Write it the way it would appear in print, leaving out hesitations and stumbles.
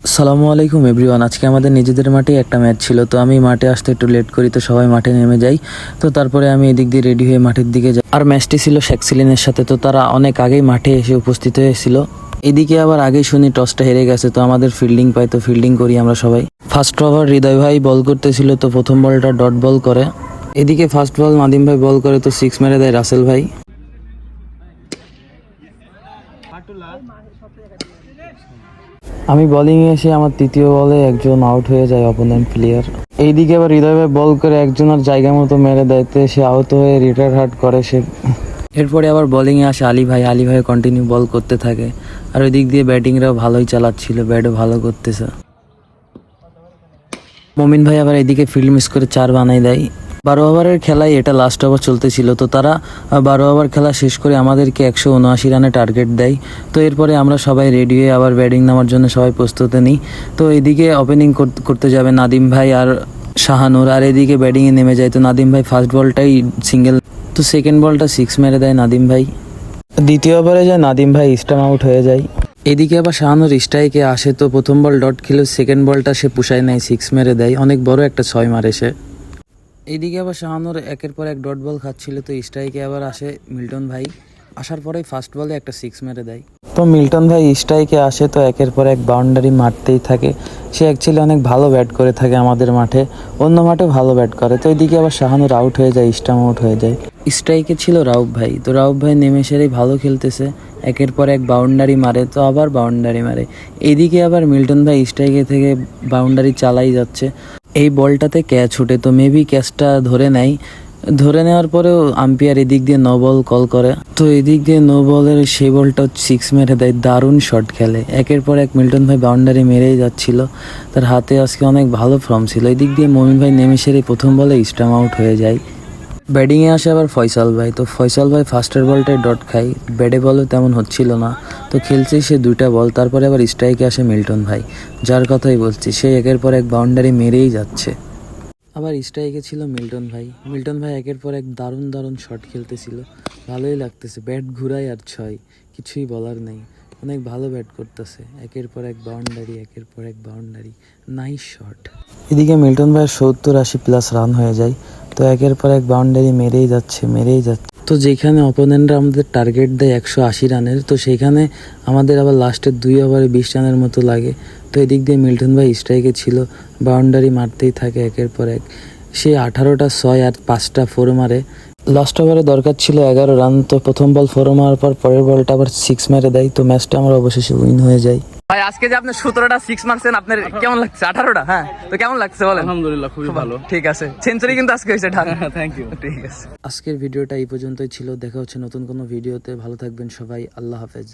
আসসালামু আলাইকুম এভরিওয়ান। আজকে আমাদের নিজেদের মাঠে একটা ম্যাচ ছিল, তো আমি মাঠে আসতে একটু লেট করি, তো সবাই মাঠে নেমে যাই। তো তারপরে আমি এদিক দিয়ে রেডি হয়ে মাঠের দিকে যাই। আর ম্যাচটি ছিল শেক্সিলিনের সাথে, তো তারা অনেক আগেই মাঠে এসে উপস্থিত হয়েছিল। এদিকে আবার আগেই শুনি টসটা হেরে গেছে, তো আমাদের ফিল্ডিং পাই, তো ফিল্ডিং করি আমরা সবাই। ফার্স্ট ওভার হৃদয় ভাই বল করতেছিল, তো প্রথম বলটা ডট বল করে। এদিকে ফার্স্ট বল নাদিম ভাই বল করে, তো সিক্স মেরে দেয় রাসেল ভাই। আমি বোলিং এ এসে আমার তৃতীয় বলে একজন আউট হয়ে যায় অপোনেন্ট প্লেয়ার। এইদিকে আবার হৃদয় ভাই বল করে একজনের জায়গা মতো মেরে দেয়, তো সে আহত হয়ে রিটায়ার হার্ট করে সে। এরপরে আবার বোলিং এ আসে আলী ভাই কন্টিনিউ বল করতে থাকে। আর ওই দিক দিয়ে ব্যাটিংরাও ভালোই চালাচ্ছিল, ব্যাটও ভালো করতেছে। মমিন ভাই আবার এদিকে ফিল্ড মিস করে 4 বানাই দেয়। 12 ওভারের খেলায় এটা লাস্ট ওভার চলতেছিল, তো তারা 12 ওভার খেলা শেষ করে আমাদেরকে 179 রানে টার্গেট দেয়। তো এরপরে আমরা সবাই রেডি হয়ে আবার ব্যাটিং নামার জন্য সবাই প্রস্তুতি নিই। তো এদিকে ওপেনিং করতে যাবে নাদিম ভাই আর শাহানুর, আর এদিকে ব্যাটিংয়ে নেমে যায়। তো নাদিম ভাই ফার্স্ট বলটাই সিঙ্গেল, তো সেকেন্ড বলটা 6 মেরে দেয় নাদিম ভাই। দ্বিতীয় ওভারে যায় নাদিম ভাই স্টাম্প আউট হয়ে যায়। এদিকে আবার শাহানুর স্ট্রাইকে আসে, তো প্রথম বল ডট খেলে সেকেন্ড বলটা সে পুষায় নেয়, 6 মেরে দেয়। অনেক বড় একটা 6 মারে সে। এইদিকে আবার শাহানুর একের পর এক ডট বল খাচ্ছিল, তো স্ট্রাইকে আবার আসে মিল্টন ভাই। আসার পরেই ফার্স্ট বলে একটা 6 মেরে দেয়। তো মিল্টন ভাই স্ট্রাইকে আসে, তো একের পর এক বাউন্ডারি মারতেই থাকে। সে অ্যাকচুয়ালি অনেক ভালো ব্যাট করে থাকে আমাদের মাঠে, অন্য মাঠে ভালো ব্যাট করে। তো এইদিকে আবার শাহানুর আউট হয়ে যায়, স্টাম্প আউট হয়ে যায়। স্ট্রাইকে ছিল রাউফ ভাই, তো রাউফ ভাই নেমে সেরেই ভালো খেলতেছে, একের পর এক বাউন্ডারি মারে, তো আবার বাউন্ডারি মারে। এইদিকে আবার মিল্টন ভাই স্ট্রাইকে থেকে বাউন্ডারি চালাই যাচ্ছে। এই বলটাতে ক্যাচ উঠে, তো মেবি ক্যাচটা ধরে নেয়। ধরে নেওয়ার পরেও আম্পায়ার এদিক দিয়ে নো বল কল করে, তো এদিক দিয়ে নো বলের সেই বলটা 6 মেরে দেয়। দারুণ শট খেলে, একের পর এক মিল্টন ভাই বাউন্ডারি মেরেই যাচ্ছিল। তার হাতে আজকে অনেক ভালো ফর্ম ছিল। এদিক দিয়ে মমিন ভাই নেমে সেরে প্রথম বলে স্টাম্প আউট হয়ে যায়। ব্যাটিংয়ে আসে আবার ফয়সাল ভাই, তো ফয়সাল ভাই ফার্স্টের বলটায় ডট খায়, ব্যাটে বলও তেমন হচ্ছিল না, তো খেলছে সে 2টা বল। তারপরে আবার স্ট্রাইকে আসে মিল্টন ভাই, যার কথাই বলছি, সে একের পর এক বাউন্ডারি মেরেই যাচ্ছে। আবার স্ট্রাইকে ছিল মিল্টন ভাই একের পর এক দারুণ দারুণ শট খেলতেছিল, ভালোই লাগতেছে। ব্যাট ঘুরায় আর 6, কিছুই বলার নেই, অনেক ভালো ব্যাট করতেছে। একের পর এক বাউন্ডারি, একের পর এক বাউন্ডারি, নাইস শট। এদিকে মিল্টন ভাইয়ের 70-80 প্লাস রান হয়ে যায়, তো একের পর এক বাউন্ডারি মেরেই যাচ্ছে। তো যেখানে অপোনেন্টরা আমাদের টার্গেট দেয় 180 রানের, তো সেখানে আমাদের আবার লাস্টের 2 ওভারে 20 রানের মতো লাগে। তো এদিক দিয়ে মিল্টন ভাই স্ট্রাইকে ছিল, বাউন্ডারি মারতেই থাকে একের পর এক। সে 18টা 6 আর 5টা 4 মারে। লাস্ট ওভারে দরকার ছিল 11 রান, তো প্রথম বল 4 মারার পর পরের বলটা আবার 6 মেরে দেয়, তো ম্যাচটা আমার অবশেষে উইন হয়ে যায়। ভাই আজকে যে আপনি 17টা 6 মারছেন, আপনার কেমন লাগছে? 18টা, হ্যাঁ, তো কেমন লাগছে বলেন? আলহামদুলিল্লাহ, খুবই ভালো। ঠিক আছে, সেঞ্চুরি কিন্তু আজকে হয়েছে। Thank you. ঠিক আছে, আজকের ভিডিওটা এই পর্যন্তই ছিল। দেখা হচ্ছে নতুন কোনো ভিডিওতে। ভালো থাকবেন সবাই, আল্লাহ হাফেজ।